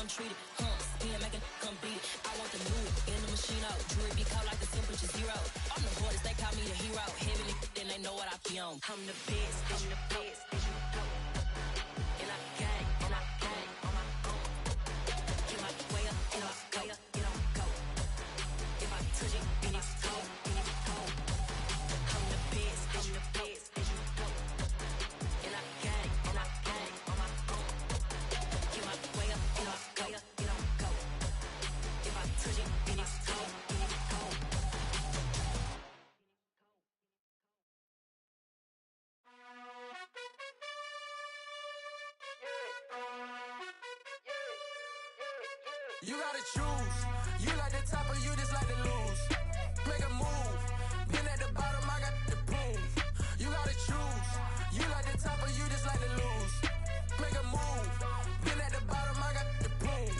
untreated. Spin, make it come beat it. I want the new in the machine out. Jewelry be caught like the temperature zero. I'm the hardest, they call me the hero. Heavily, then they know what I be on. I'm the best, I'm the best. And I gang on my own. Get my way up, get on, go. If I touch it, then it's cold, I'm the best, I'm the best. And I gang on my own. Get my way up, get on, go. If I touch it, then it's cold, You gotta choose. You like the top or you just like to lose. Make a move. Been at the bottom, I got the proof. You gotta choose. You like the top or you just like to lose. Make a move. Been at the bottom, I got the proof.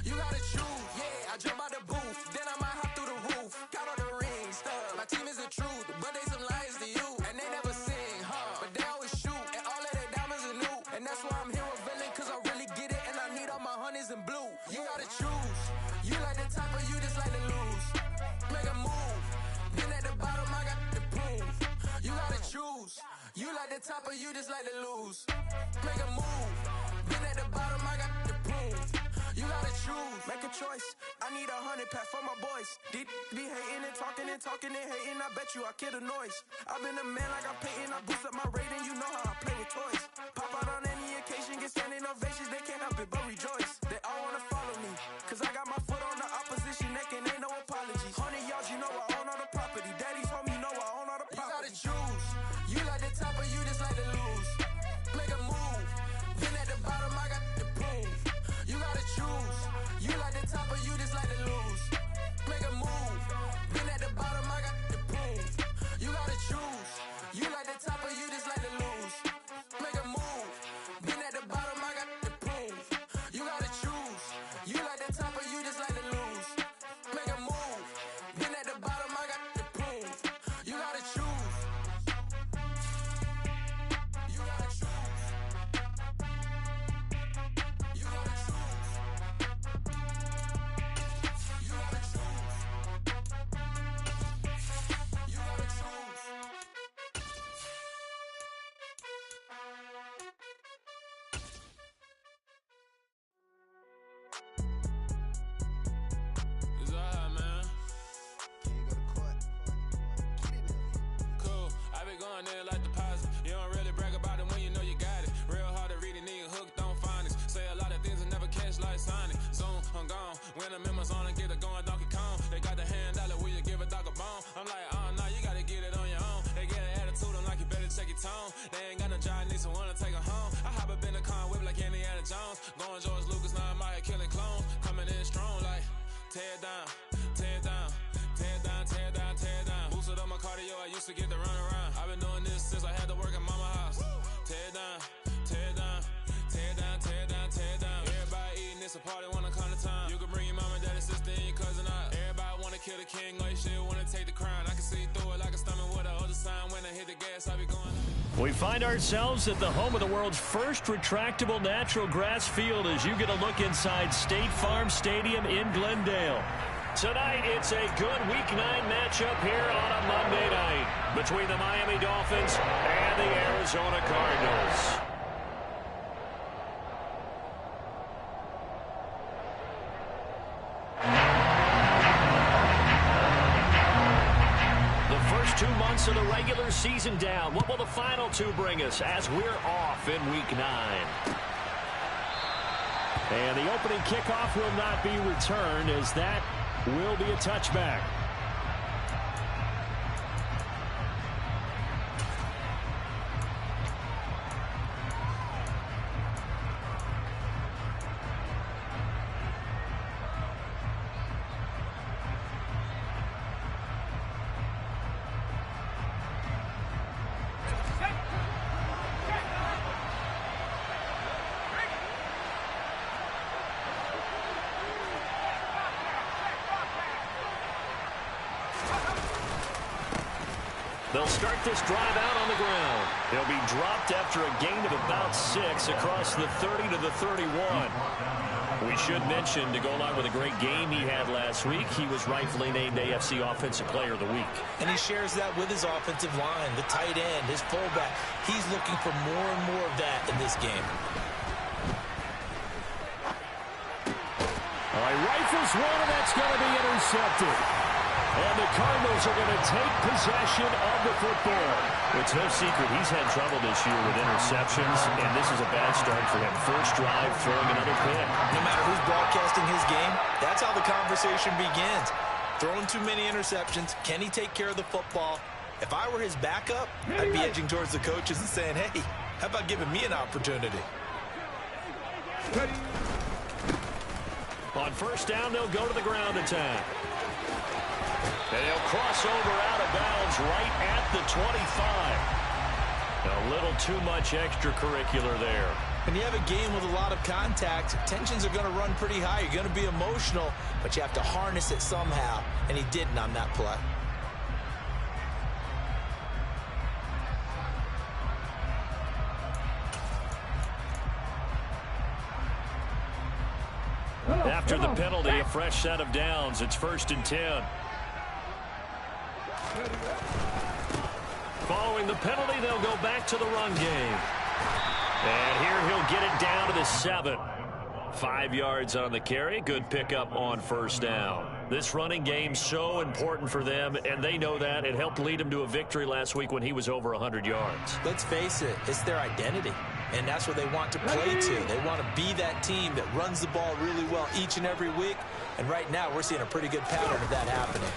You gotta choose. Yeah, I jump out the booth. Then I might hop through the roof. Count all the rings, stuff. My team is the truth, but they some liars to you. And they never sing, huh? But they always shoot. And all of their diamonds are new. And that's why I'm here with Villain, cause I really get it. And I need all my honeys in blue. You gotta choose. You like the top or you just like to lose. Make a move. Been at the bottom, I got the proof. You gotta choose. You like the top or you just like to lose. Make a move. Been at the bottom, I got the proof. You gotta choose. Make a choice. I need 100 pack for my boys. Be hating and talking and hating. I bet you I kill the noise. I've been a man like I'm Peyton. I boost up my rating. You know how I play with toys. Pop out on any occasion, get standing ovations. They can't help it but rejoice. They all wanna follow me, cause I got my foot on the opposition neck and ain't no apologies. 100 yards, you know I own all the property. Daddy's home, you know I own all the property. You gotta choose. You like the top or you just like to lose. Make a move. Been at the bottom, I got the proof. You gotta choose. You like the top or you just like to lose. Make a move. Been at the bottom, I got the proof. You gotta choose. You like the top or you just like to lose. Make a move. Been at the bottom, I got the proof. You gotta choose. You like the top or you just like to lose. Make a move. Been at the bottom, I got the proof. You gotta choose. You gotta choose. You gotta choose. You gotta choose. You gotta choose. It's alright, man. Cool. I been going there like deposit. You don't really brag about it when you know you got it. Real hard to read it, nigga hooked on phonics. Say a lot of things and never catch like Sonic. Zoom, I'm gone. When I'm in my zone and get it going Donkey Kong. They got the hand dollar, will you give a dog a bone? I'm like, oh no, you gotta get it on your own. They get an attitude, I'm like, you better check your tone. They ain't got no job, need someone to take her home. I hop up in the car, whip like Indiana Jones. Going George Lucas, now I'm out here killing clones. Coming in strong like, tear down, tear down, tear down, tear down, tear down. Boosted up my cardio, I used to get to run around. I've been doing this since I had to work at mama house. Tear down, tear down, tear down, tear down, tear down. Everybody eating, it's a party when I come to town. You can bring your mama, daddy, sister, and your cousin out. Everybody wanna kill the king, like shit, wanna take the crown. I can see through it like a stomach with a other sign. When I hit the gas, I be going. We find ourselves at the home of the world's first retractable natural grass field as you get a look inside State Farm Stadium in Glendale. Tonight, it's a good Week 9 matchup here on a Monday night between the Miami Dolphins and the Arizona Cardinals. The first 2 months of the regular season down. What will the final 2 bring us as we're off in Week 9? And the opening kickoff will not be returned as that will be a touchback. They'll start this drive out on the ground. They'll be dropped after a gain of about 6 across the 30 to the 31. We should mention, to go along with a great game he had last week, he was rightfully named AFC Offensive Player of the Week. And he shares that with his offensive line, the tight end, his fullback. He's looking for more and more of that in this game. All right, rifles one, and that's going to be intercepted. And the Cardinals are going to take possession of the football. It's no secret he's had trouble this year with interceptions, and this is a bad start for him. First drive, throwing another pick. No matter who's broadcasting his game, that's how the conversation begins. Throwing too many interceptions. Can he take care of the football? If I were his backup, I'd be edging towards the coaches and saying, hey, how about giving me an opportunity? On first down, they'll go to the ground attack. And he'll cross over out of bounds right at the 25. A little too much extracurricular there. When you have a game with a lot of contact, tensions are going to run pretty high. You're going to be emotional, but you have to harness it somehow, and he didn't on that play. After the penalty, a fresh set of downs. It's 1st and 10. Following the penalty, they'll go back to the run game. And here he'll get it down to the 7. 5 yards on the carry. Good pickup on first down. This running game so important for them, and they know that. It helped lead them to a victory last week when he was over 100 yards. Let's face it, it's their identity. And that's what they want to play to. They want to be that team that runs the ball really well each and every week. And right now, we're seeing a pretty good pattern of that happening.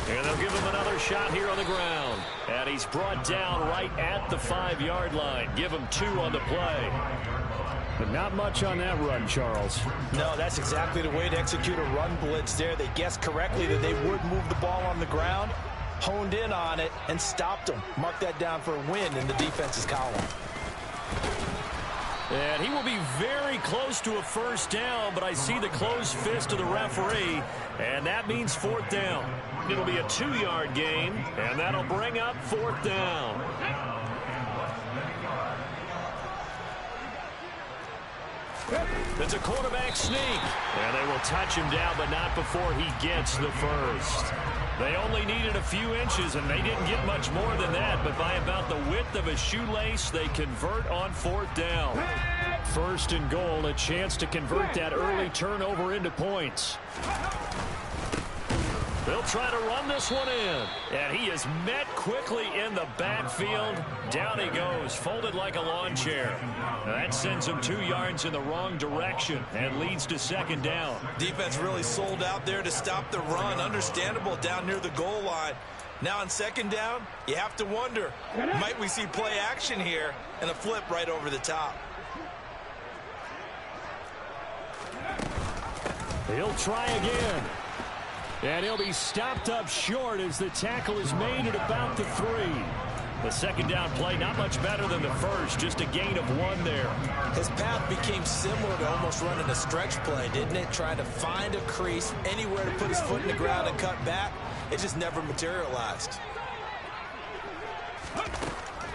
And they'll give him another shot here on the ground. And he's brought down right at the 5-yard line. Give him 2 on the play. But not much on that run, Charles. No, that's exactly the way to execute a run blitz there. They guessed correctly that they would move the ball on the ground, honed in on it, and stopped them. Mark that down for a win in the defense's column. And he will be very close to a first down, but I see the closed fist of the referee, and that means 4th down. It'll be a 2-yard gain, and that'll bring up 4th down. It's a quarterback sneak, and they will touch him down, but not before he gets the first. They only needed a few inches, and they didn't get much more than that, but by about the width of a shoelace, they convert on 4th down. 1st and goal, a chance to convert that early turnover into points. They'll try to run this one in, and he is met quickly in the backfield. Down he goes, folded like a lawn chair. Now that sends him 2 yards in the wrong direction and leads to 2nd down. Defense really sold out there to stop the run. Understandable down near the goal line. Now on 2nd down, you have to wonder, might we see play action here and a flip right over the top? He'll try again. And he'll be stopped up short as the tackle is made at about the 3. The 2nd down play, not much better than the first, just a gain of 1 there. His path became similar to almost running a stretch play, didn't it? Trying to find a crease, anywhere to put his foot in the ground and cut back. It just never materialized.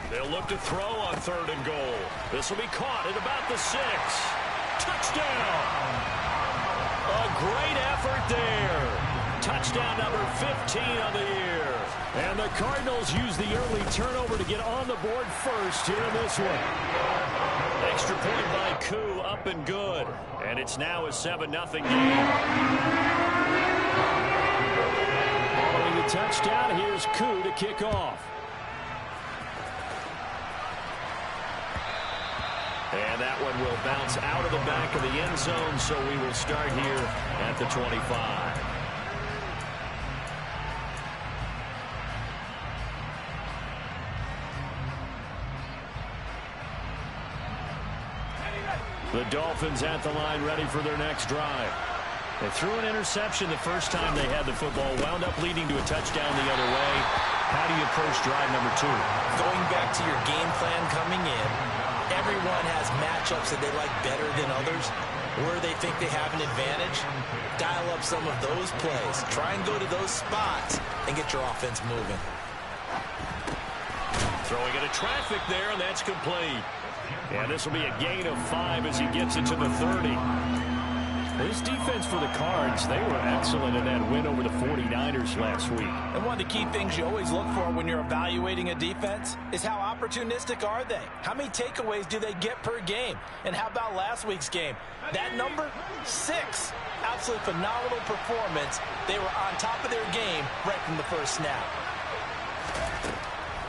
They'll look to throw on 3rd and goal. This will be caught at about the 6. Touchdown! A great effort there. Touchdown number 15 on the year. And the Cardinals use the early turnover to get on the board first here in this one. Extra point by Koo, up and good. And it's now a 7-0 game. Following the touchdown, here's Koo to kick off. And that one will bounce out of the back of the end zone, so we will start here at the 25. The Dolphins at the line ready for their next drive. They threw an interception the first time they had the football, wound up leading to a touchdown the other way. How do you approach drive number 2? Going back to your game plan coming in, everyone has matchups that they like better than others, where they think they have an advantage. Dial up some of those plays. Try and go to those spots and get your offense moving. Throwing into traffic there, and that's complete. And this will be a gain of 5 as he gets it to the 30. defense for the Cards, they were excellent in that win over the 49ers last week. And one of the key things you always look for when you're evaluating a defense is how opportunistic are they? How many takeaways do they get per game? And how about last week's game? That number, 6. Absolutely phenomenal performance. They were on top of their game right from the first snap.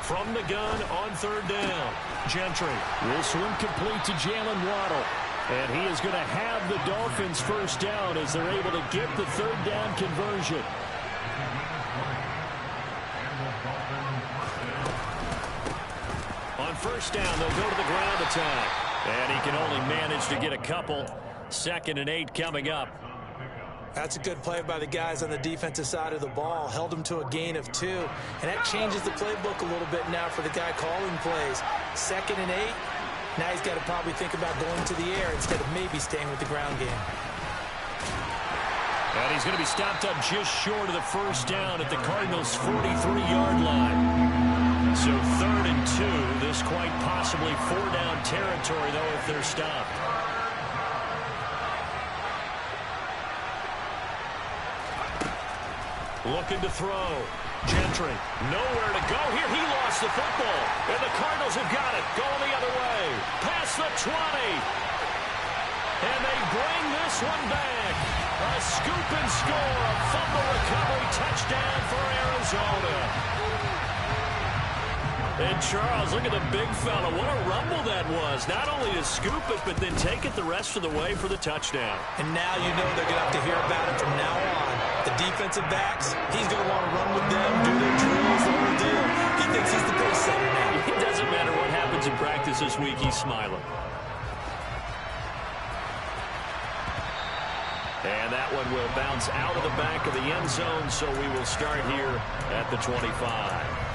From the gun on third down, Gentry will swing complete to Jalen Waddle. And he is going to have the Dolphins first down as they're able to get the third down conversion. On first down, they'll go to the ground attack. And he can only manage to get a couple. 2nd and 8 coming up. That's a good play by the guys on the defensive side of the ball. Held them to a gain of 2. And that changes the playbook a little bit now for the guy calling plays. 2nd and 8. Now he's got to probably think about going to the air instead of maybe staying with the ground game. And he's going to be stopped up just short of the first down at the Cardinals' 43-yard line. So 3rd and 2. This quite possibly 4-down territory, though, if they're stopped. Looking to throw. Gentry, nowhere to go here. He lost the football. And the Cardinals have got it. Going the other way. Past the 20. And they bring this one back. A scoop and score. A fumble recovery touchdown for Arizona. And Charles, look at the big fella. What a rumble that was. Not only to scoop it, but then take it the rest of the way for the touchdown. And now you know they're going to have to hear about it from now on. The defensive backs, he's going to want to run with them, do their drills, the whole deal. He thinks he's the pace setter now. It doesn't matter what happens in practice this week. He's smiling. And that one will bounce out of the back of the end zone, so we will start here at the 25.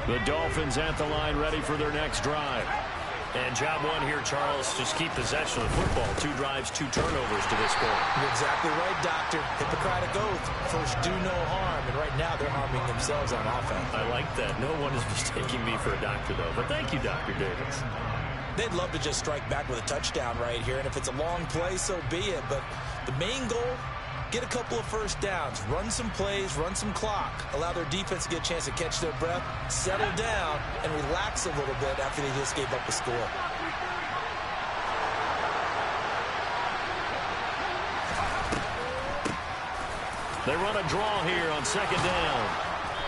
The Dolphins at the line, ready for their next drive. And job one here, Charles, just keep possession of the football. 2 drives, 2 turnovers to this point. You're exactly right, Doctor. Hippocratic oath. First, do no harm. And right now, they're harming themselves on offense. I like that. No one is mistaking me for a doctor, though. But thank you, Dr. Davis. They'd love to just strike back with a touchdown right here. And if it's a long play, so be it. But the main goal, get a couple of first downs, run some plays, run some clock, allow their defense to get a chance to catch their breath, settle down, and relax a little bit after they just gave up a score. They run a draw here on 2nd down.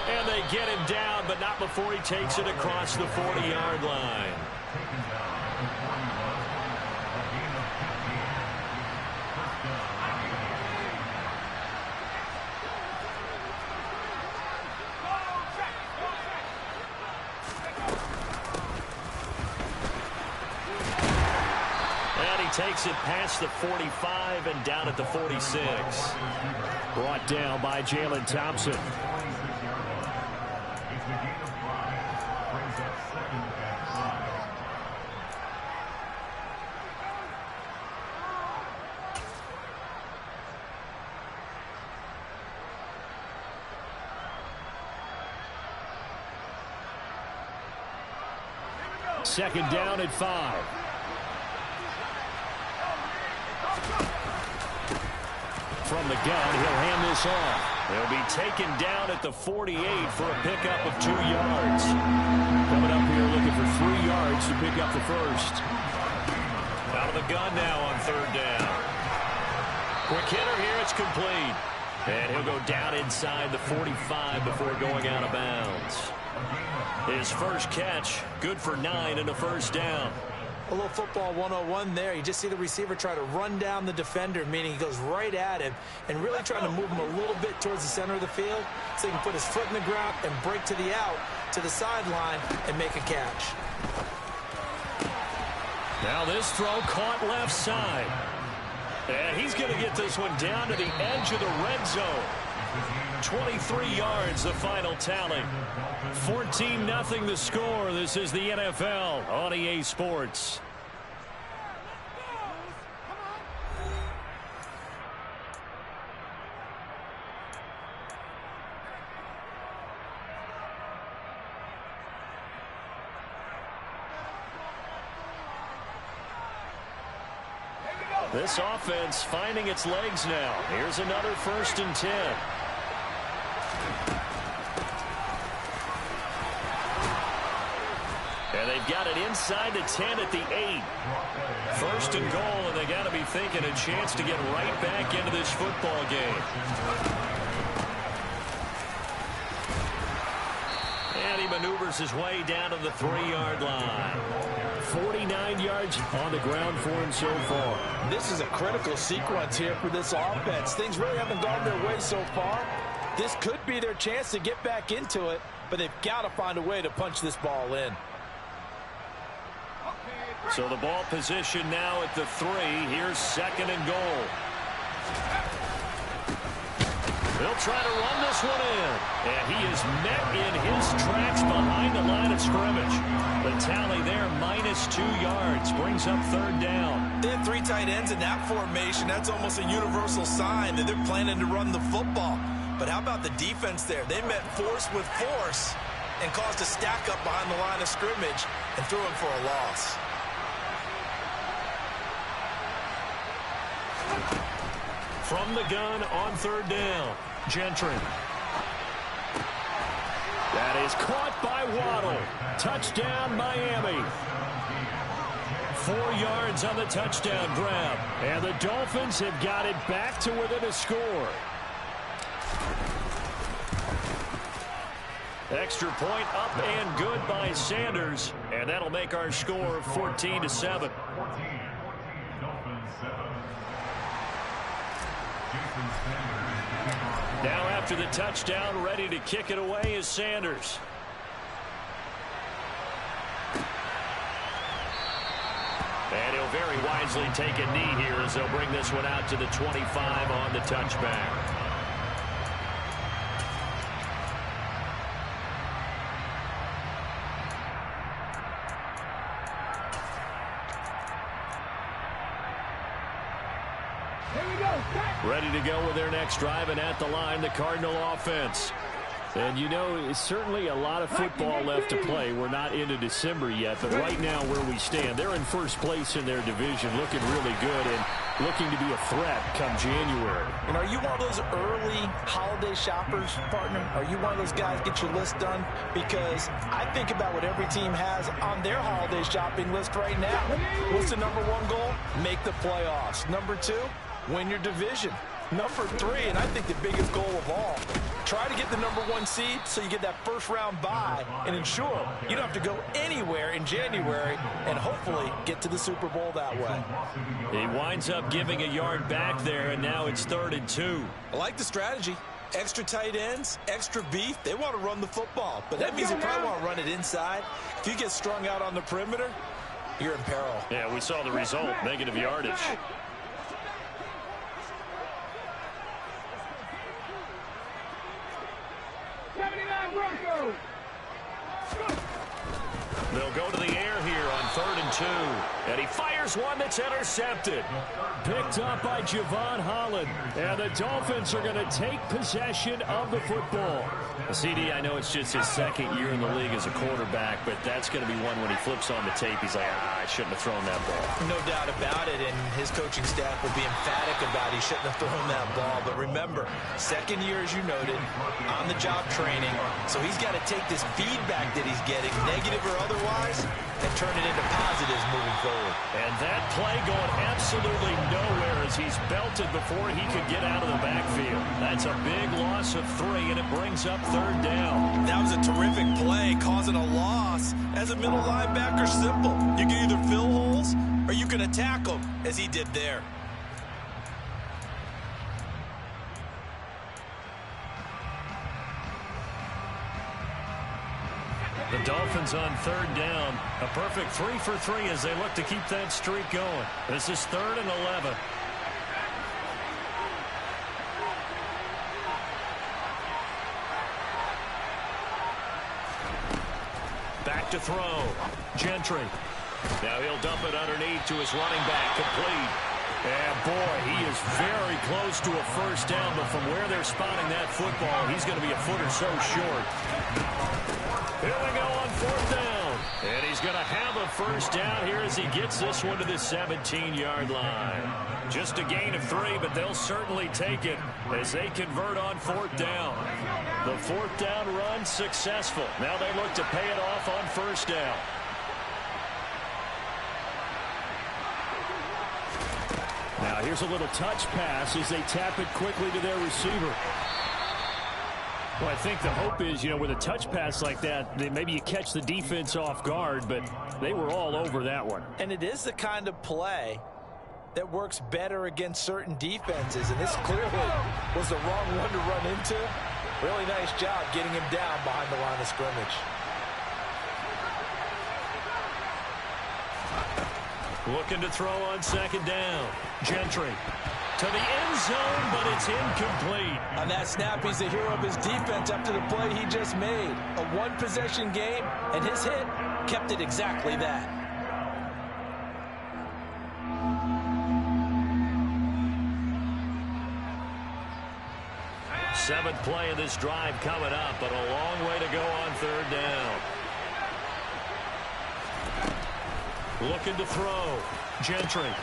And they get him down, but not before he takes it across the 40-yard line. Takes it past the 45 and down at the 46. Brought down by Jalen Thompson. Second down at 5. From the gun, he'll hand this off. He'll be taken down at the 48 for a pickup of 2 yards. Coming up here looking for 3 yards to pick up the first. Out of the gun now on 3rd down. Quick hitter here, it's complete. And he'll go down inside the 45 before going out of bounds. His first catch, good for 9 and a first down. A little football 101 there. You just see the receiver try to run down the defender, meaning he goes right at him and really trying to move him a little bit towards the center of the field so he can put his foot in the ground and break to the out, to the sideline, and make a catch. Now this throw caught left side. And he's going to get this one down to the edge of the red zone. 23 yards, the final tally. 14-0 the score. This is the NFL on EA Sports. This offense finding its legs now. Here's another 1st and 10. And they've got it inside the 10 at the 8. 1st and goal, and they got to be thinking a chance to get right back into this football game. And he maneuvers his way down to the 3-yard line. 49 yards on the ground for him so far. This is a critical sequence here for this offense. Things really haven't gone their way so far. This could be their chance to get back into it, but they've got to find a way to punch this ball in. So the ball position now at the 3. Here's 2nd and goal. They'll try to run this one in. And he is met in his tracks behind the line of scrimmage. The tally there, -2 yards. Brings up 3rd down. They have 3 tight ends in that formation. That's almost a universal sign that they're planning to run the football. But how about the defense there? They met force with force and caused a stack up behind the line of scrimmage and threw him for a loss. From the gun on 3rd down, Gentry. That is caught by Waddle. Touchdown, Miami. 4 yards on the touchdown grab. And the Dolphins have got it back to within a score. Extra point up and good by Sanders. And that'll make our score 14-7. Now after the touchdown, ready to kick it away is Sanders. And he'll very wisely take a knee here as they'll bring this one out to the 25 on the touchback. Ready to go with their next drive, and at the line, the Cardinal offense. And you know, it's certainly a lot of football left to play. We're not into December yet, but right now where we stand, they're in 1st place in their division, looking really good and looking to be a threat come January. And are you one of those early holiday shoppers, partner? Are you one of those guys get your list done? Because I think about what every team has on their holiday shopping list right now. What's the #1 goal? Make the playoffs. #2, win your division. #3, and I think the biggest goal of all, try to get the #1 seed so you get that 1st round bye and ensure you don't have to go anywhere in January and hopefully get to the Super Bowl that way. He winds up giving a yard back there, and now it's 3rd and 2. I like the strategy. Extra tight ends, extra beef. They want to run the football, but that means they probably want to run it inside. If you get strung out on the perimeter, you're in peril. Yeah, we saw the result, negative yardage. They'll go to the air here on 3rd and 2. And he fires one that's intercepted. Picked up by Javon Holland. And the Dolphins are going to take possession of the football. CD, I know it's just his 2nd year in the league as a quarterback, but that's going to be one when he flips on the tape, he's like, I shouldn't have thrown that ball. No doubt about it, and his coaching staff will be emphatic about he shouldn't have thrown that ball. But remember, 2nd year, as you noted, on-the-job training, so he's got to take this feedback that he's getting, negative or otherwise, and turn it into positives moving forward. And that play going absolutely nowhere as he's belted before he could get out of the backfield. That's a big loss of 3, and it brings up 3rd down. That was a terrific play, causing a loss. As a middle linebacker, simple. You can either fill holes or you can attack them, as he did there. The Dolphins on 3rd down. A perfect 3 for 3 as they look to keep that streak going. This is 3rd and 11. Back to throw. Gentry. Now he'll dump it underneath to his running back. Complete. And boy, he is very close to a 1st down, but from where they're spotting that football, he's going to be a foot or so short. Here we go on 4th down. And he's going to have a first down here as he gets this one to the 17-yard line. Just a gain of 3, but they'll certainly take it as they convert on 4th down. The 4th down run successful. Now they look to pay it off on 1st down. Now here's a little touch pass as they tap it quickly to their receiver. Well, I think the hope is, with a touch pass like that, maybe you catch the defense off guard, but they were all over that one. And it is the kind of play that works better against certain defenses, and this clearly was the wrong one to run into. Really nice job getting him down behind the line of scrimmage. Looking to throw on 2nd down. Gentry to the end zone, but it's incomplete. On that snap, he's the hero of his defense after the play he just made. A one-possession game, and his hit kept it exactly that. Seventh play of this drive coming up, but a long way to go on 3rd down. Looking to throw. Gentry.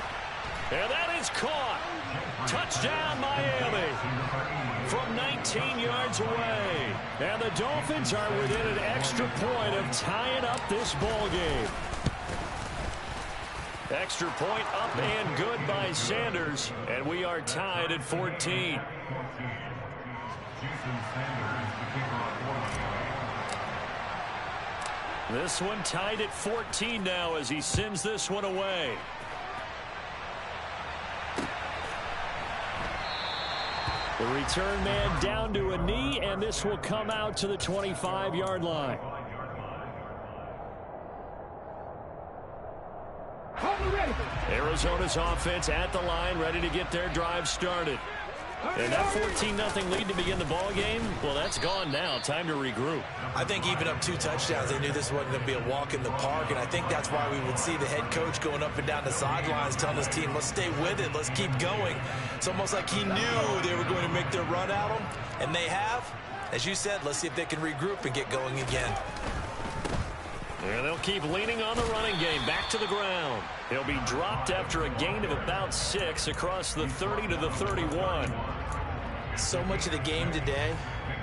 And that is caught. Touchdown, Miami. From 19 yards away. And the Dolphins are within an extra point of tying up this ball game. Extra point up and good by Sanders. And we are tied at 14. This one tied at 14 now as he sends this one away. The return man down to a knee, and this will come out to the 25-yard line. Arizona's offense at the line, ready to get their drive started. And that 14-0 lead to begin the ball game, well, that's gone now. Time to regroup. I think even up 2 touchdowns, they knew this wasn't going to be a walk in the park, and I think that's why we would see the head coach going up and down the sidelines telling his team, let's stay with it, let's keep going. It's almost like he knew they were going to make their run at him, and they have. As you said, let's see if they can regroup and get going again. And they'll keep leaning on the running game. Back to the ground. He'll be dropped after a gain of about 6 across the 30 to the 31. So much of the game today,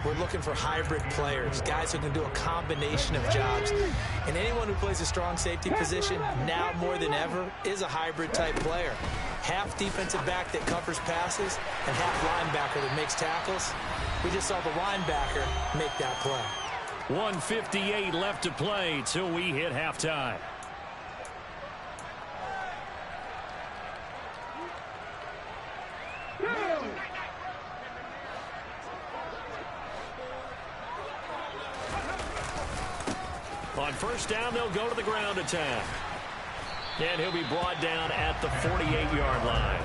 we're looking for hybrid players, guys who can do a combination of jobs. And anyone who plays a strong safety position, now more than ever, is a hybrid type player. Half defensive back that covers passes and half linebacker that makes tackles. We just saw the linebacker make that play. 1:58 left to play till we hit halftime. On 1st down, they'll go to the ground attack. And he'll be brought down at the 48-yard line.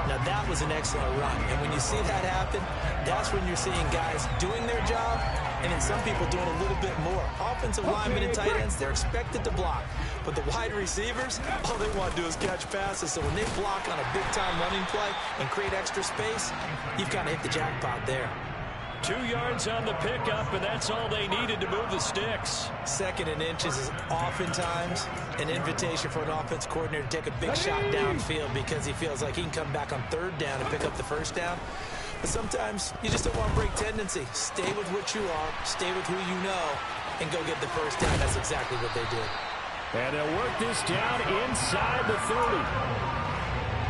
Now, that was an excellent run. And when you see that happen, that's when you're seeing guys doing their job and then some people doing a little bit more. Offensive linemen and tight ends, they're expected to block. But the wide receivers, all they want to do is catch passes. So when they block on a big-time running play and create extra space, you've kind of hit the jackpot there. 2 yards on the pickup, and that's all they needed to move the sticks. 2nd and inches is oftentimes an invitation for an offense coordinator to take a big shot downfield because he feels like he can come back on 3rd down and pick up the 1st down. But sometimes you just don't want to break tendency. Stay with what you are, stay with who you know, and go get the 1st down. That's exactly what they did. And they'll work this down inside the 30.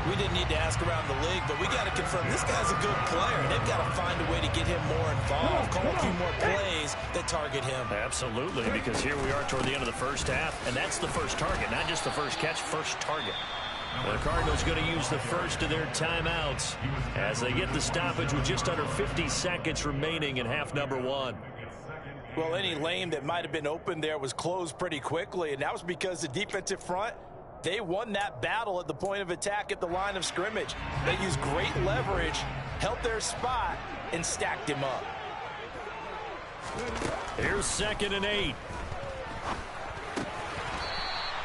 We didn't need to ask around the league, but we got to confirm this guy's a good player. They've got to find a way to get him more involved, call a few more plays that target him. Absolutely, because here we are toward the end of the 1st half, and that's the first target, not just the first catch, first target. The Cardinals going to use the first of their timeouts as they get the stoppage with just under 50 seconds remaining in half number 1. Well, any lane that might have been open there was closed pretty quickly, and that was because the defensive front, they won that battle at the point of attack at the line of scrimmage. They used great leverage, held their spot, and stacked him up. Here's 2nd and 8.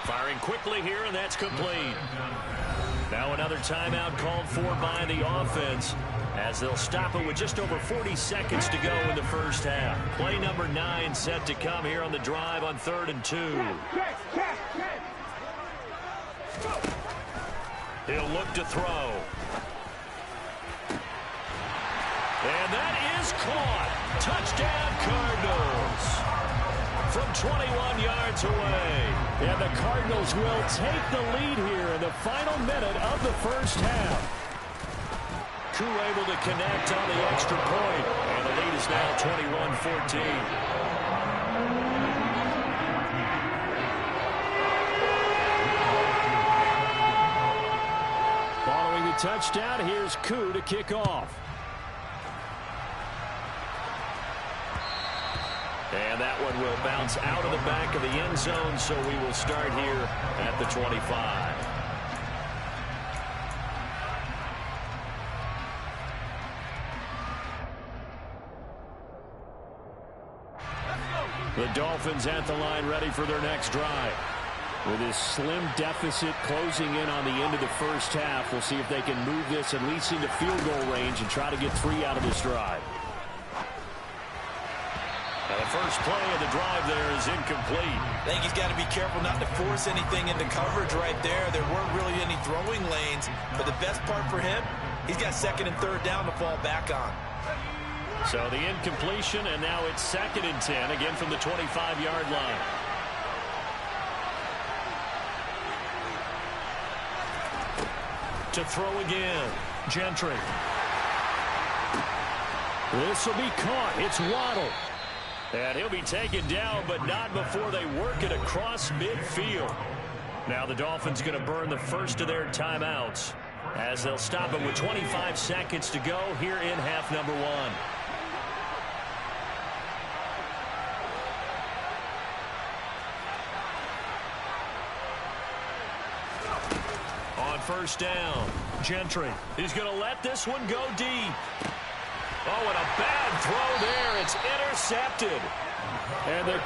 Firing quickly here, and that's complete. Now another timeout called for by the offense as they'll stop it with just over 40 seconds to go in the first half. Play number 9 set to come here on the drive on 3rd and 2. He'll look to throw. And that is caught. Touchdown, Cardinals. From 21 yards away. And the Cardinals will take the lead here in the final minute of the first half. Koo able to connect on the extra point. And the lead is now 21-14. Following the touchdown, here's Koo to kick off. And that one will bounce out of the back of the end zone, so we will start here at the 25. The Dolphins at the line ready for their next drive. With this slim deficit closing in on the end of the first half, we'll see if they can move this at least into field goal range and try to get 3 out of this drive. The first play of the drive there is incomplete. I think he's got to be careful not to force anything into coverage right there. There weren't really any throwing lanes, but the best part for him, he's got 2nd and 3rd down to fall back on. So the incompletion, and now it's 2nd and 10, again from the 25-yard line. To throw again, Gentry. This will be caught. It's Waddle. And he'll be taken down, but not before they work it across midfield. Now the Dolphins going to burn the first of their timeouts as they'll stop it with 25 seconds to go here in half number 1. On first down, Gentry. He's going to let this one go deep. Oh, and a bad throw there. It's intercepted. And they're...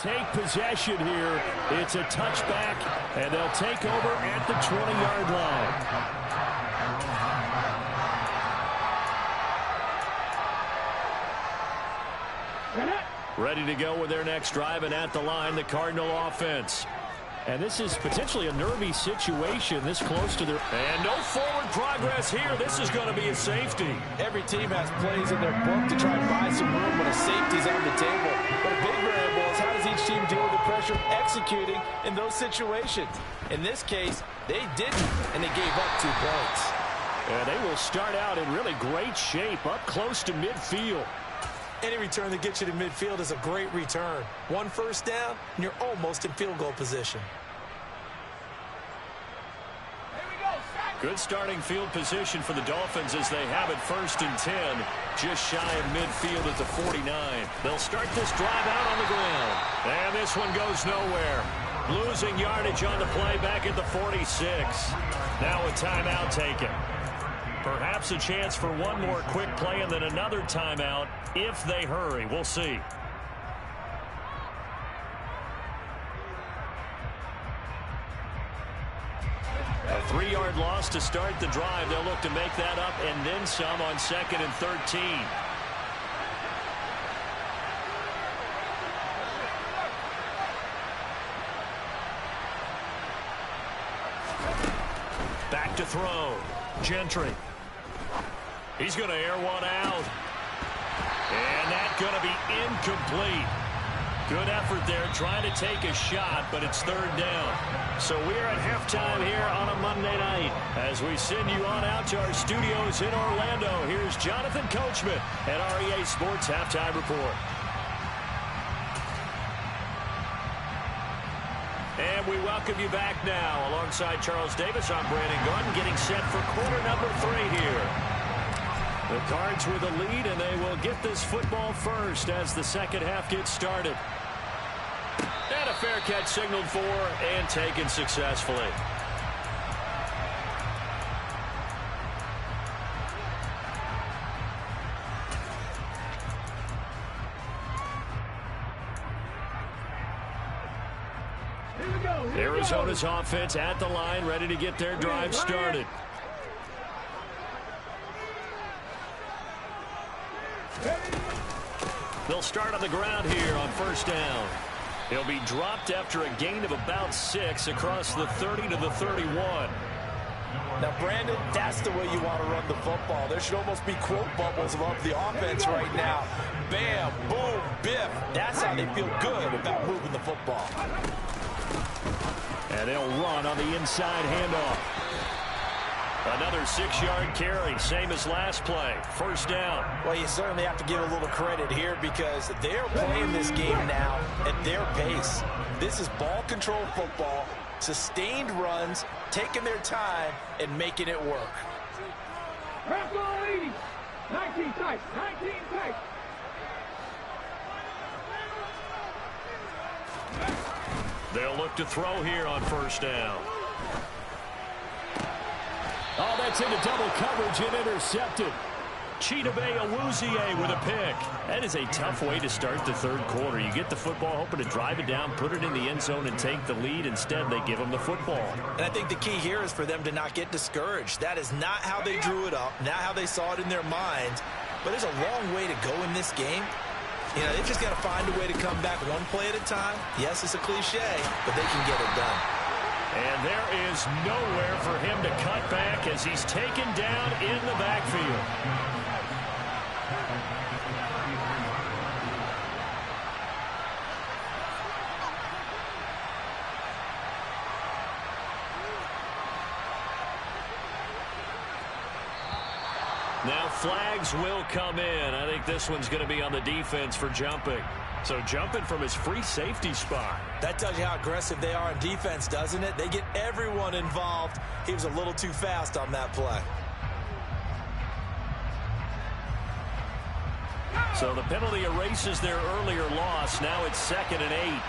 Take possession here. It's a touchback, and they'll take over at the 20-yard line. Ready to go with their next drive, and at the line, the Cardinal offense. And this is potentially a nervy situation this close to their... And no forward progress here. This is going to be a safety. Every team has plays in their book to try and buy some room when a safety's on the table. But a big variable is how does each team deal with the pressure executing in those situations. In this case, they didn't, and they gave up 2 points. And they will start out in really great shape up close to midfield. Any return that gets you to midfield is a great return. 1 first down, and you're almost in field goal position. Good starting field position for the Dolphins as they have it 1st and 10, just shy of midfield at the 49. They'll start this drive out on the ground. And this one goes nowhere. Losing yardage on the play back at the 46. Now a timeout taken. Perhaps a chance for one more quick play and then another timeout if they hurry. We'll see. A 3-yard loss to start the drive. They'll look to make that up and then some on 2nd and 13. Back to throw. Gentry. He's going to air one out. And that's going to be incomplete. Good effort there trying to take a shot, but it's 3rd down. So we're at halftime here on a Monday night. As we send you on out to our studios in Orlando, here's Jonathan Coachman at REA Sports Halftime Report. And we welcome you back now. Alongside Charles Davis, I'm Brandon Gordon, getting set for quarter number 3 here. The Cards with a lead, and they will get this football first as the second half gets started. And a fair catch signaled for and taken successfully. Arizona's offense at the line, ready to get their drive started. They'll start on the ground here on first down. He'll be dropped after a gain of about 6 across the 30 to the 31. Now, Brandon, that's the way you want to run the football. There should almost be quote bubbles above the offense right now. Bam, boom, biff. That's how they feel good about moving the football. And they'll run on the inside handoff. Another 6-yard carry, same as last play. First down. Well, you certainly have to give a little credit here because they're playing this game now at their pace. This is ball control football, sustained runs, taking their time, and making it work. 19 tight, 19 tight. They'll look to throw here on first down. Oh, that's into double coverage and intercepted. Chidobe Awuzie with a pick. That is a tough way to start the third quarter. You get the football, hoping to drive it down, put it in the end zone, and take the lead. Instead, they give them the football. And I think the key here is for them to not get discouraged. That is not how they drew it up, not how they saw it in their minds. But there's a long way to go in this game. You know, they've just got to find a way to come back one play at a time. Yes, it's a cliche, but they can get it done. And there is nowhere for him to cut back as he's taken down in the backfield. Now flags will come in. I think this one's going to be on the defense for jumping. So jumping from his free safety spot. That tells you how aggressive they are on defense, doesn't it? They get everyone involved. He was a little too fast on that play. So the penalty erases their earlier loss. Now it's 2nd and 8.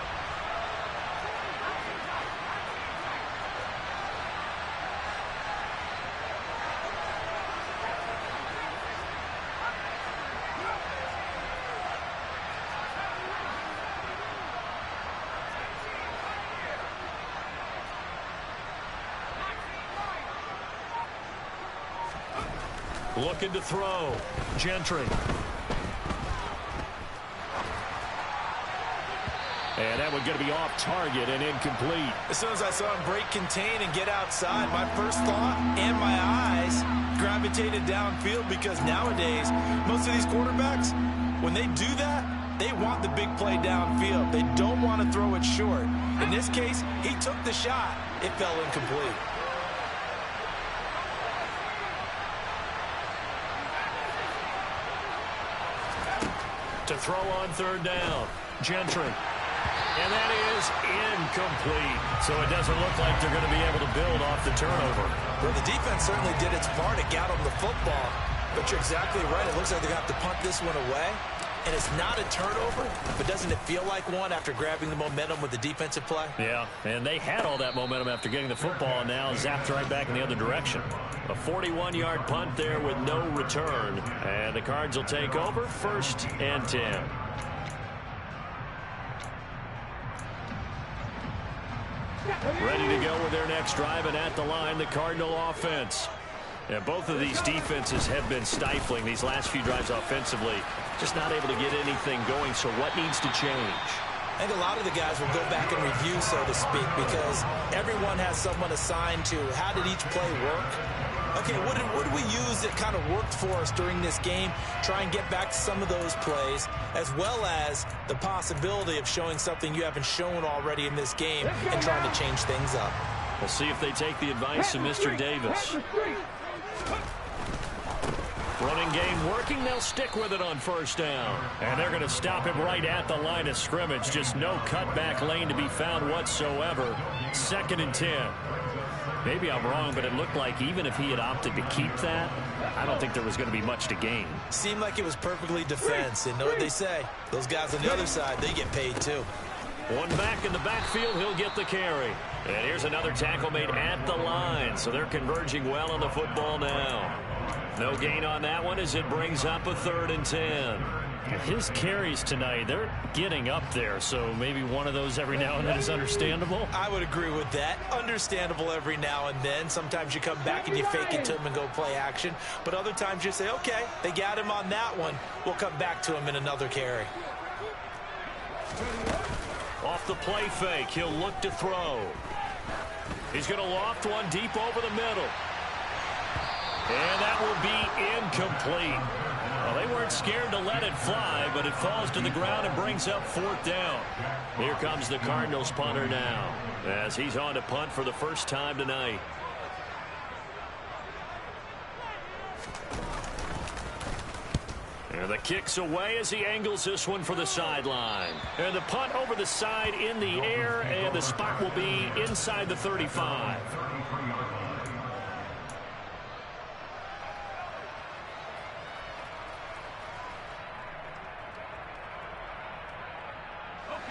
Looking to throw. Gentry. And that one going to be off target and incomplete. As soon as I saw him break contain and get outside, my first thought and my eyes gravitated downfield because nowadays, most of these quarterbacks, when they do that, they want the big play downfield. They don't want to throw it short. In this case, he took the shot. It fell incomplete. To throw on third down. Gentry. And that is incomplete. So it doesn't look like they're going to be able to build off the turnover. Well, the defense certainly did its part. It got them the football. But you're exactly right. It looks like they're going to have to punt this one away. And it's not a turnover, but doesn't it feel like one after grabbing the momentum with the defensive play? Yeah, and they had all that momentum after getting the football, and now zapped right back in the other direction. A 41-yard punt there with no return. And the Cards will take over 1st and 10. Ready to go with their next drive, and at the line, the Cardinal offense. Yeah, both of these defenses have been stifling these last few drives offensively. Just not able to get anything going, so what needs to change? I think a lot of the guys will go back and review, so to speak, because everyone has someone assigned to how did each play work. Okay, what did we use that kind of worked for us during this game? Try and get back to some of those plays, as well as the possibility of showing something you haven't shown already in this game and trying to change things up. We'll see if they take the advice of Mr. Davis. Running game working. They'll stick with it on first down. And they're going to stop him right at the line of scrimmage. Just no cutback lane to be found whatsoever. 2nd and 10. Maybe I'm wrong, but it looked like even if he had opted to keep that, I don't think there was going to be much to gain. Seemed like it was perfectly defense. And know what they say? Those guys on the other side, they get paid too. One back in the backfield, he'll get the carry. And here's another tackle made at the line, so they're converging well on the football now. No gain on that one as it brings up a 3rd and 10. His carries tonight, they're getting up there, so maybe one of those every now and then is understandable. I would agree with that. Understandable every now and then. Sometimes you come back and you fake it to him and go play action. But other times you say, okay, they got him on that one. We'll come back to him in another carry. Off the play fake, he'll look to throw. He's going to loft one deep over the middle. And that will be incomplete. Well, they weren't scared to let it fly, but it falls to the ground and brings up 4th down. Here comes the Cardinals punter now, as he's on to punt for the first time tonight. And the kick's away as he angles this one for the sideline. And the punt over the side in the air, and the spot will be inside the 35.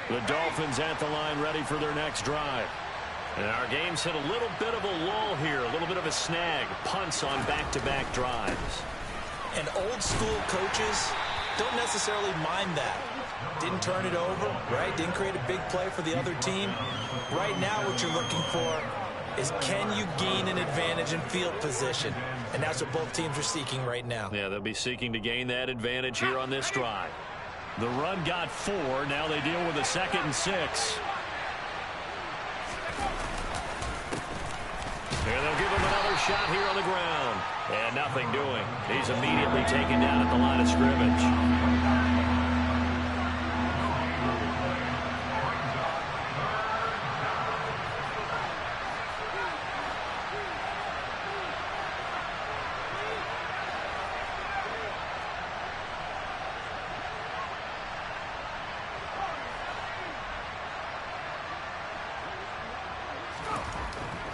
The Dolphins at the line ready for their next drive. And our game's hit a little bit of a lull here, a little bit of a snag. Punts on back-to-back drives. And old school coaches don't necessarily mind that. Didn't turn it over, right? Didn't create a big play for the other team. Right now what you're looking for is, can you gain an advantage in field position? And that's what both teams are seeking right now. Yeah, they'll be seeking to gain that advantage here on this drive. The run got 4. Now they deal with a 2nd and 6. And they'll give him another shot here on the ground. And nothing doing. He's immediately taken down at the line of scrimmage.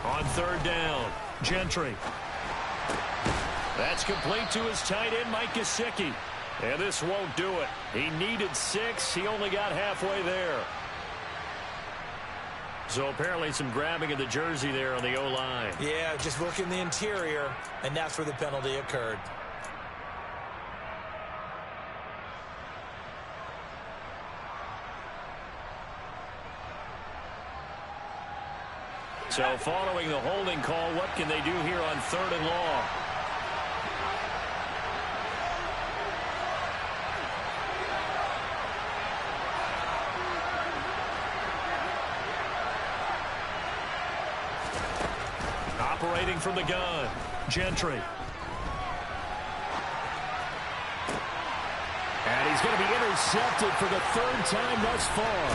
On 3rd down, Gentry. That's complete to his tight end, Mike Gesicki. And this won't do it. He needed 6. He only got halfway there. So apparently some grabbing of the jersey there on the O-line. Yeah, just working the interior, and that's where the penalty occurred. So following the holding call, what can they do here on 3rd and long? Operating from the gun, Gentry. And he's going to be intercepted for the 3rd time thus far.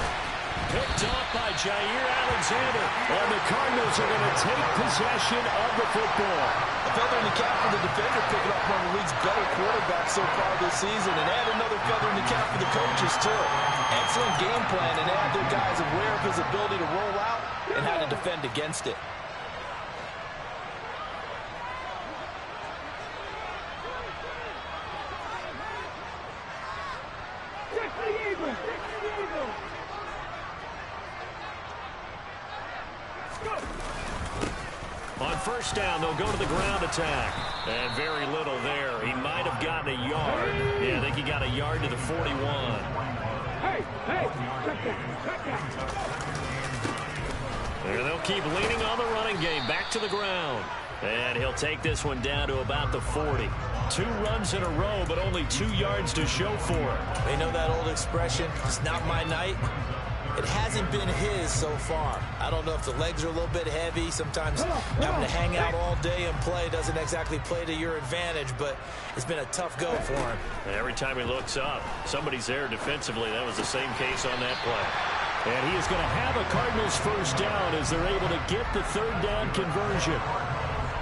Picked off by Jair Alexander. And the Cardinals are going to take possession of the football. A feather in the cap for the defender, picking up one of the league's better quarterbacks so far this season. And add another feather in the cap for the coaches, too. Excellent game plan, and add their guys aware of his ability to roll out and how to defend against it. On 1st down, they'll go to the ground attack. And very little there. He might have gotten a yard. Yeah, I think he got a yard to the 41. Hey, check that. And they'll keep leaning on the running game. Back to the ground. And he'll take this one down to about the 40. 2 runs in a row, but only 2 yards to show for it. They know that old expression, it's not my night. It hasn't been his so far. I don't know if the legs are a little bit heavy. Sometimes having to hang out all day and play doesn't exactly play to your advantage, but it's been a tough go for him. And every time he looks up, somebody's there defensively. That was the same case on that play. And he is going to have a Cardinals 1st down as they're able to get the 3rd down conversion.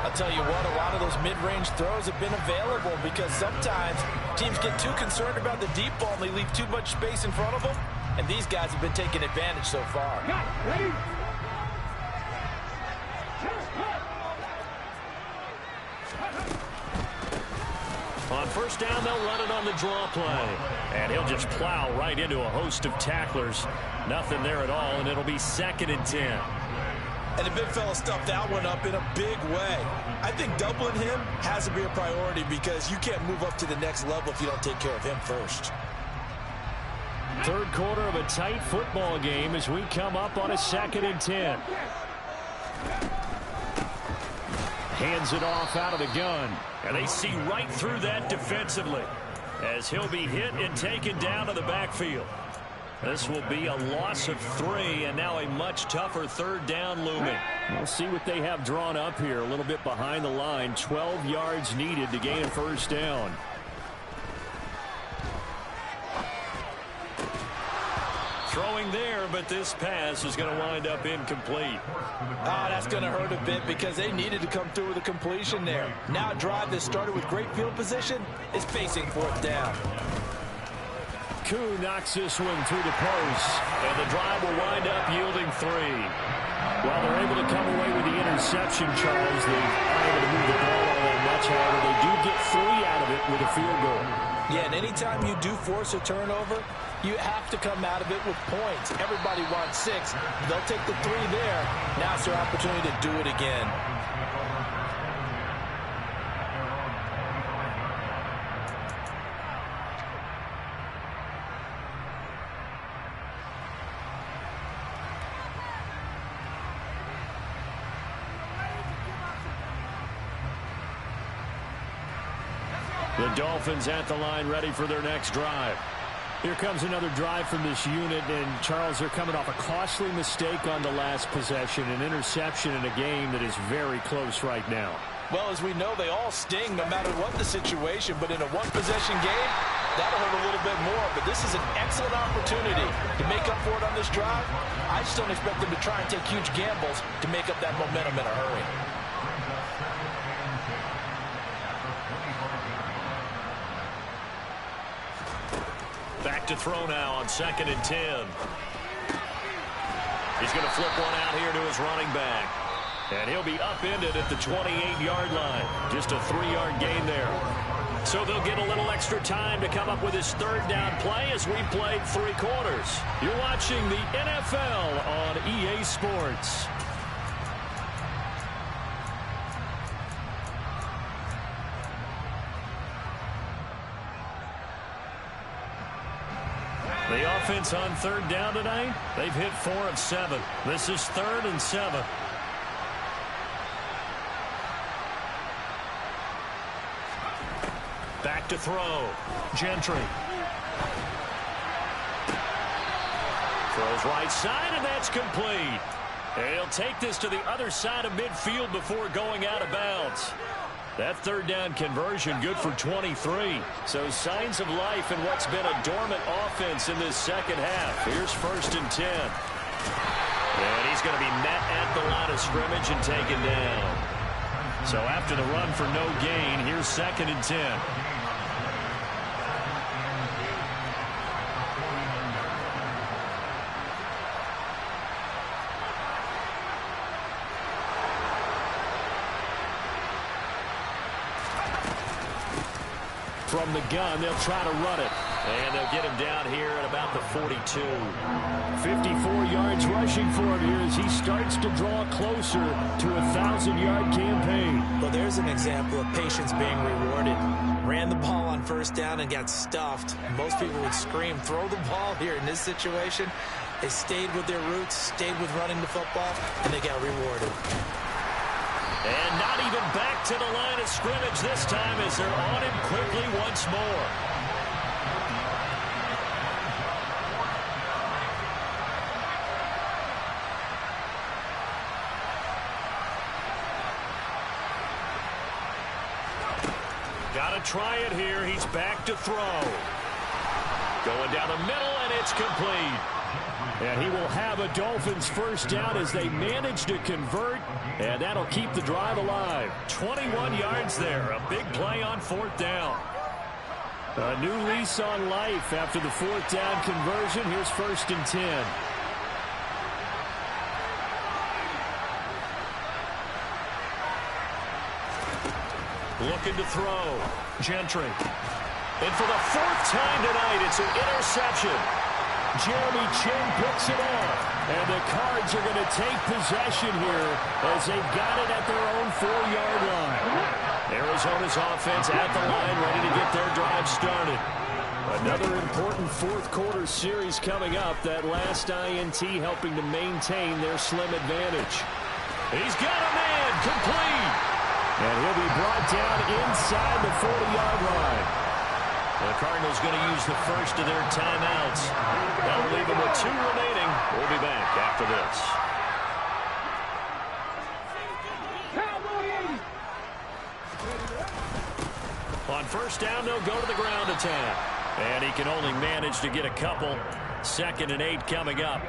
I'll tell you what, a lot of those mid-range throws have been available because sometimes teams get too concerned about the deep ball and they leave too much space in front of them. And these guys have been taking advantage so far. Ready? On first down, they'll run it on the draw play. And he'll just plow right into a host of tacklers. Nothing there at all, and it'll be 2nd and 10. And the big fella stuffed that one up in a big way. I think doubling him has to be a priority because you can't move up to the next level if you don't take care of him first. Third quarter of a tight football game as we come up on a 2nd and 10. Hands it off out of the gun. And they see right through that defensively as he'll be hit and taken down to the backfield. This will be a loss of 3, and now a much tougher 3rd down looming. We'll see what they have drawn up here. A little bit behind the line. 12 yards needed to gain a first down. Throwing there, but this pass is going to wind up incomplete. That's going to hurt a bit because they needed to come through with a completion there. Now a drive that started with great field position is facing 4th down. Koo knocks this one through the post, and the drive will wind up yielding 3. While they're able to come away with the interception, Charles, they aren't able to move the ball all that much. However, they do get 3 out of it with a field goal. Yeah, and anytime you do force a turnover, you have to come out of it with points. Everybody wants 6. They'll take the 3 there. Now it's their opportunity to do it again. The Dolphins at the line ready for their next drive. Here comes another drive from this unit, and Charles, they're coming off a costly mistake on the last possession, an interception in a game that is very close right now. Well, as we know, they all sting no matter what the situation, but in a one-possession game, that'll hurt a little bit more, but this is an excellent opportunity to make up for it on this drive. I just don't expect them to try and take huge gambles to make up that momentum in a hurry. Back to throw now on 2nd and 10. He's going to flip one out here to his running back. And he'll be upended at the 28-yard line. Just a 3-yard gain there. So they'll get a little extra time to come up with his 3rd down play as we played 3 quarters. You're watching the NFL on EA Sports. The offense on 3rd down tonight, they've hit 4 of 7. This is 3rd and 7. Back to throw. Gentry. Throws right side, and that's complete. And he'll take this to the other side of midfield before going out of bounds. That 3rd down conversion good for 23. So signs of life in what's been a dormant offense in this second half. Here's 1st and 10. And he's going to be met at the line of scrimmage and taken down. So after the run for no gain, here's 2nd and 10. From the gun, they'll try to run it. And they'll get him down here at about the 42. 54 yards rushing for him here as he starts to draw closer to a 1,000-yard campaign. Well, there's an example of patience being rewarded. Ran the ball on 1st down and got stuffed. Most people would scream, throw the ball here. In this situation, they stayed with their roots, stayed with running the football, and they got rewarded. And not even back to the line of scrimmage this time as they're on him quickly once more. Got to try it here. He's back to throw. Going down the middle, and it's complete. And he will have a Dolphins 1st down as they manage to convert, and that'll keep the drive alive. 21 yards there, a big play on 4th down. A new lease on life after the 4th down conversion. Here's 1st and 10. Looking to throw. Gentry. And for the fourth time tonight, it's an interception. Jeremy Chinn picks it off. And the Cards are going to take possession here as they've got it at their own 4-yard line. Arizona's offense at the line, ready to get their drive started. Another important fourth-quarter series coming up. That last INT helping to maintain their slim advantage. He's got a man, complete. And he'll be brought down inside the 40-yard line. The Cardinals going to use the first of their timeouts. That'll leave them with 2 remaining. We'll be back after this. On first down, they'll go to the ground attack. And he can only manage to get a couple. 2nd and 8 coming up.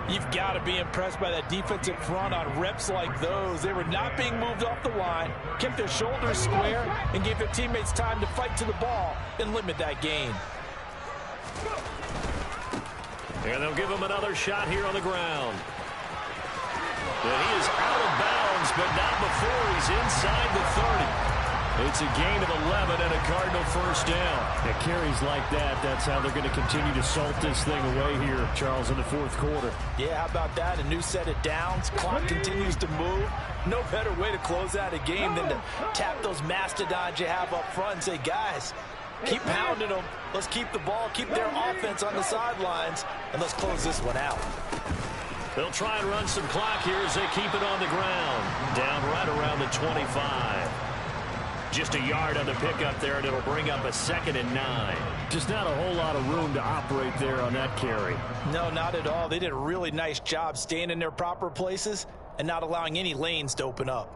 You've got to be impressed by that defensive front on reps like those. They were not being moved off the line, kept their shoulders square, and gave their teammates time to fight to the ball and limit that gain. And they'll give him another shot here on the ground. And he is out of bounds, but not before he's inside the 30. It's a gain of 11 and a Cardinal first down. At carries like that, that's how they're going to continue to salt this thing away here, Charles, in the fourth quarter. Yeah, how about that? A new set of downs. Clock continues to move. No better way to close out a game than to tap those mastodons you have up front and say, guys, keep pounding them. Let's keep the ball, keep their offense on the sidelines, and let's close this one out. They'll try and run some clock here as they keep it on the ground. Down right around the 25. Just a yard on the pickup there, and it'll bring up a 2nd and 9. Just not a whole lot of room to operate there on that carry. No, not at all. They did a really nice job staying in their proper places and not allowing any lanes to open up.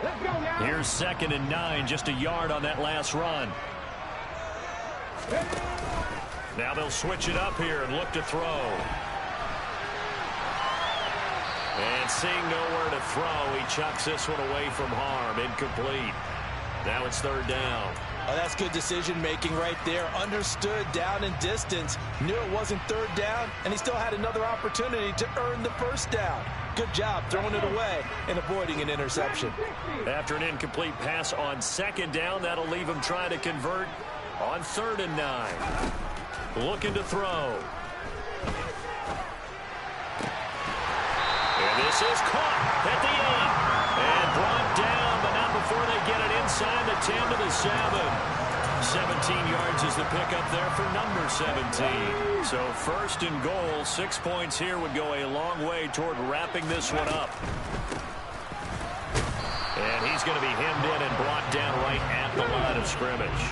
Let's go now. Here's 2nd and 9, just a yard on that last run. Now they'll switch it up here and look to throw. And seeing nowhere to throw, he chucks this one away from harm. Incomplete. Now it's 3rd down. Oh, that's good decision-making right there. Understood down and distance. Knew it wasn't 3rd down, and he still had another opportunity to earn the first down. Good job throwing it away and avoiding an interception. After an incomplete pass on 2nd down, that'll leave him trying to convert on 3rd and 9. Looking to throw. This is caught at the 8 and brought down, but not before they get it inside the 10 to the 7. 17 yards is the pickup there for number 17. So 1st and goal, 6 points here would go a long way toward wrapping this one up. And he's going to be hemmed in and brought down right at the line of scrimmage.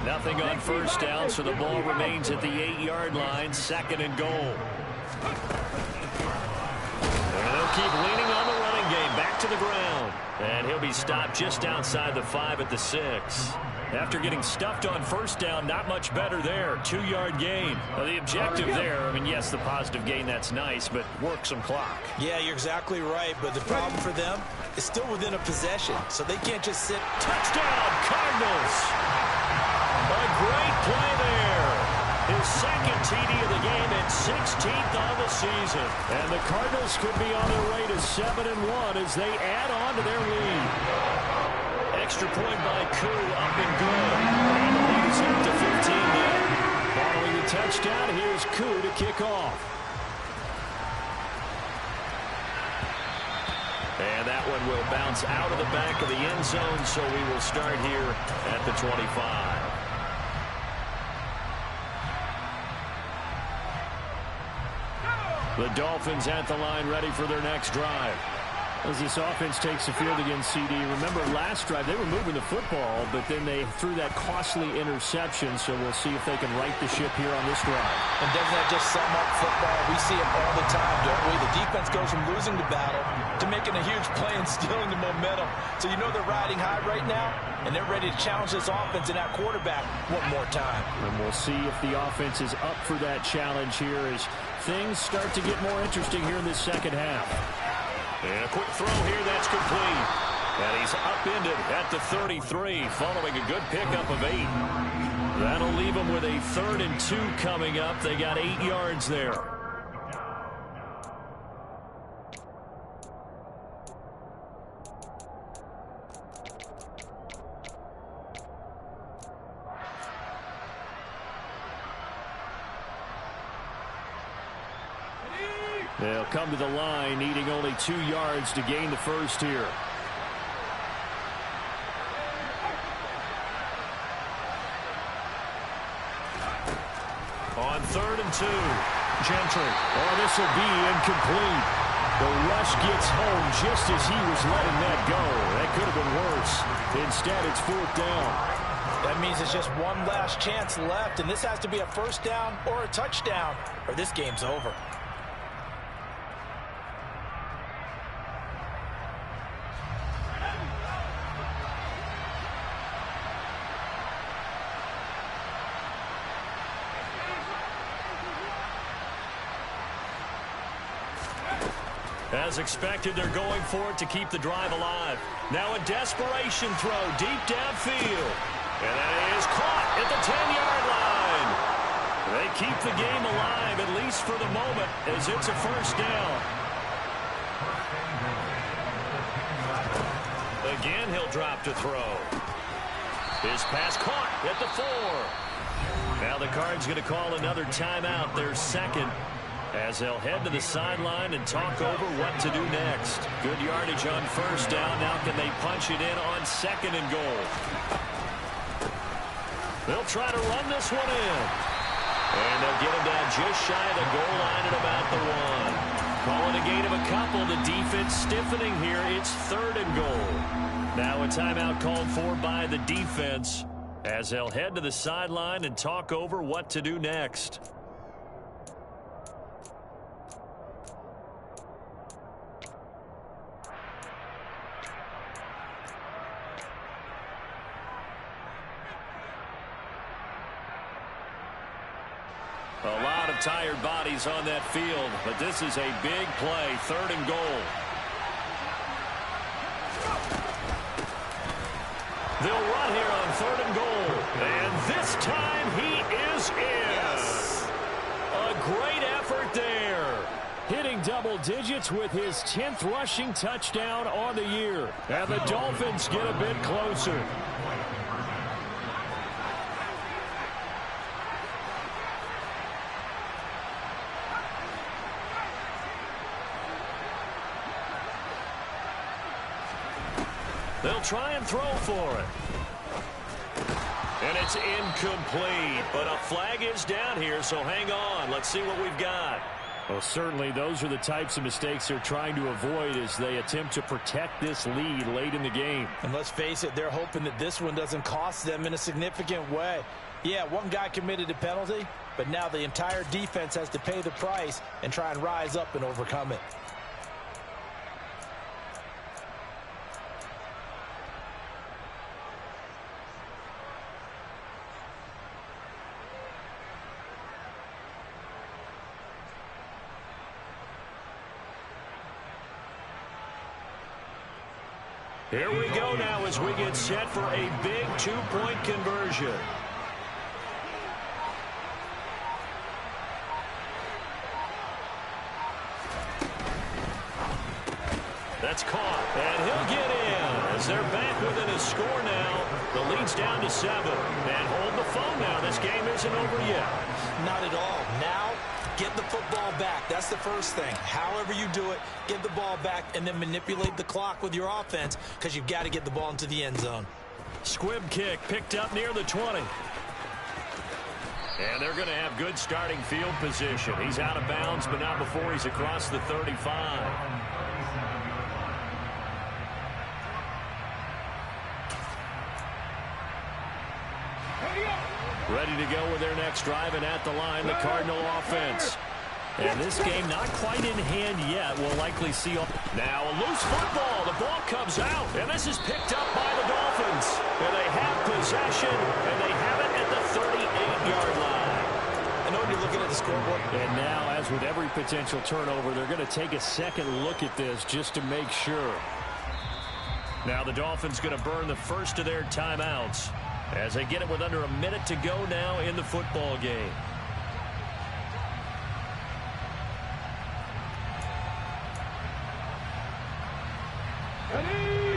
Nothing on first down, so the ball remains at the 8-yard line, 2nd and goal. And they'll keep leaning on the running game, back to the ground. And he'll be stopped just outside the 5 at the 6. After getting stuffed on first down, not much better there. 2-yard gain. Now the objective there, I mean, yes, the positive gain, that's nice, but work some clock. Yeah, you're exactly right, but the problem for them is still within a possession, so they can't just sit. Touchdown, Cardinals! A great play there. His 2nd TD of the game and 16th on the season. And the Cardinals could be on their way to 7-1 as they add on to their lead. Extra point by Koo, up and good. And the lead is up to 15 now. Following the touchdown, here's Koo to kick off. And that one will bounce out of the back of the end zone, so we will start here at the 25. The Dolphins at the line, ready for their next drive. As this offense takes the field against CD, remember last drive they were moving the football, but then they threw that costly interception, so we'll see if they can right the ship here on this drive. And doesn't that just sum up football? We see it all the time, don't we? The defense goes from losing the battle to making a huge play and stealing the momentum. So you know they're riding high right now, and they're ready to challenge this offense and that quarterback one more time. And we'll see if the offense is up for that challenge here as things start to get more interesting here in this second half. And a quick throw here, that's complete. And he's upended at the 33 following a good pickup of 8. That'll leave him with a 3rd and 2 coming up. They got 8 yards there. They'll come to the line, needing only 2 yards to gain the first here. On 3rd and 2, Gentry. Oh, this will be incomplete. The rush gets home just as he was letting that go. That could have been worse. Instead, it's 4th down. That means it's just one last chance left, and this has to be a first down or a touchdown, or this game's over. As expected, they're going for it to keep the drive alive. Now a desperation throw deep downfield. And that is caught at the 10-yard line. They keep the game alive, at least for the moment, as it's a first down. Again, he'll drop to throw. His pass caught at the 4. Now the Cards going to call another timeout, their second, as they'll head to the sideline and talk over what to do next. Good yardage on first down. Now can they punch it in on 2nd and goal? They'll try to run this one in. And they'll get him down just shy of the goal line at about the 1. Calling a gain of a couple. The defense stiffening here. It's 3rd and goal. Now a timeout called for by the defense as they'll head to the sideline and talk over what to do next. A lot of tired bodies on that field, but this is a big play, 3rd and goal. They'll run here on 3rd and goal, and this time he is in. Yes. A great effort there. Hitting double digits with his 10th rushing touchdown on the year. And the Dolphins get a bit closer. They'll try and throw for it. And it's incomplete, but a flag is down here, so hang on. Let's see what we've got. Well, certainly those are the types of mistakes they're trying to avoid as they attempt to protect this lead late in the game. And let's face it, they're hoping that this one doesn't cost them in a significant way. Yeah, one guy committed a penalty, but now the entire defense has to pay the price and try and rise up and overcome it. Here we go now as we get set for a big two-point conversion. That's caught, and he'll get in as they're back within a score now. The lead's down to 7. And hold the phone now. This game isn't over yet. Not at all. Now, get the football back. That's the first thing. However you do it, get the ball back and then manipulate the clock with your offense because you've got to get the ball into the end zone. Squib kick picked up near the 20. And they're going to have good starting field position. He's out of bounds, but not before he's across the 35. Ready to go with their next drive, and at the line, the Cardinal offense. And this game not quite in hand yet. We'll likely see. Now a loose football. The ball comes out, and this is picked up by the Dolphins. And they have possession, and they have it at the 38-yard line. I know when you're looking at the scoreboard. And now, as with every potential turnover, they're going to take a second look at this just to make sure. Now the Dolphins going to burn the first of their timeouts as they get it with under a minute to go now in the football game.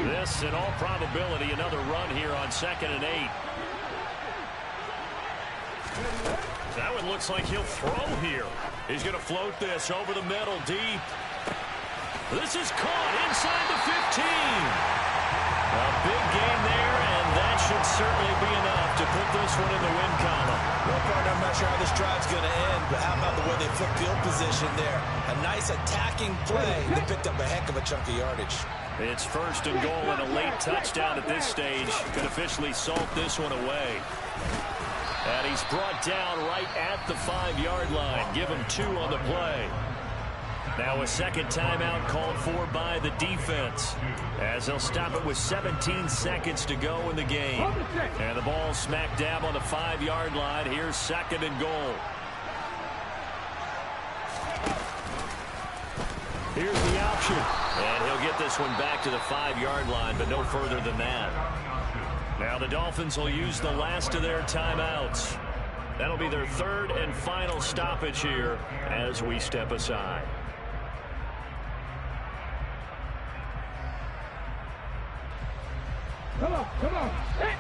This, in all probability, another run here on 2nd and 8. That one looks like he'll throw here. He's going to float this over the middle, deep. This is caught inside the 15. A big game there, and that should certainly be enough to put this one in the win column. Well, partner, I'm not sure how this drive's going to end, but how about the way they flip field position there? A nice attacking play. They picked up a heck of a chunk of yardage. It's 1st and goal and a late touchdown at this stage. Could officially salt this one away. And he's brought down right at the 5-yard line. Give him 2 on the play. Now a second timeout called for by the defense, as they'll stop it with 17 seconds to go in the game. And the ball smack dab on the 5-yard line. Here's 2nd and goal. Here's the option. And he'll get this one back to the 5-yard line, but no further than that. Now the Dolphins will use the last of their timeouts. That'll be their 3rd and final stoppage here as we step aside. Come on. Hit.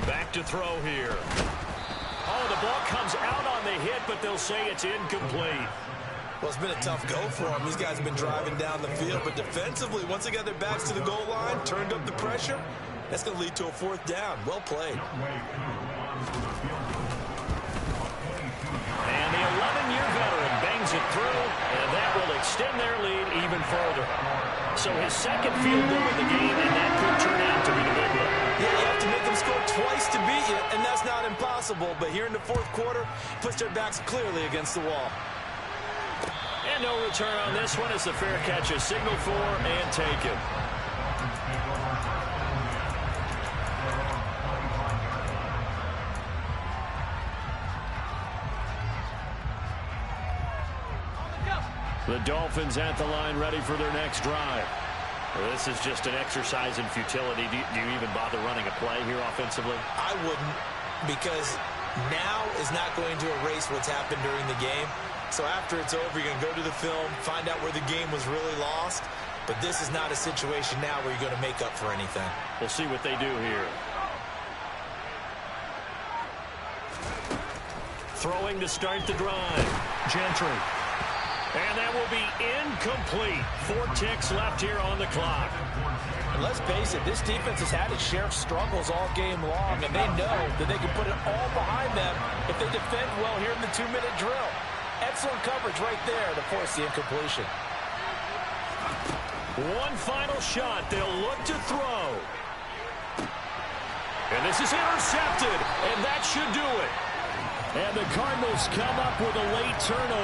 Back to throw here. Oh, the ball comes out on the hit, but they'll say it's incomplete. Well, it's been a tough go for them. These guys have been driving down the field, but defensively, once they got their backs to the goal line, turned up the pressure, that's going to lead to a 4th down. Well played. And the 11-year veteran bangs it through, and that will extend their lead even further. So his 2nd field goal in the game, and that could turn out to be the big one. Yeah, you have to make them score twice to beat you, and that's not impossible. But here in the 4th quarter, puts their backs clearly against the wall. And no return on this one as the fair catch is signaled for and taken. The Dolphins at the line, ready for their next drive. This is just an exercise in futility. Do you even bother running a play here offensively? I wouldn't, because now is not going to erase what's happened during the game. So after it's over, you're going to go to the film, find out where the game was really lost. But this is not a situation now where you're going to make up for anything. We'll see what they do here. Throwing to start the drive. Gentry. And that will be incomplete. 4 ticks left here on the clock. And let's face it, this defense has had its share of struggles all game long, and they know that they can put it all behind them if they defend well here in the 2-minute drill. Excellent coverage right there to force the incompletion. One final shot. They'll look to throw. And this is intercepted, and that should do it. And the Cardinals come up with a late turnover.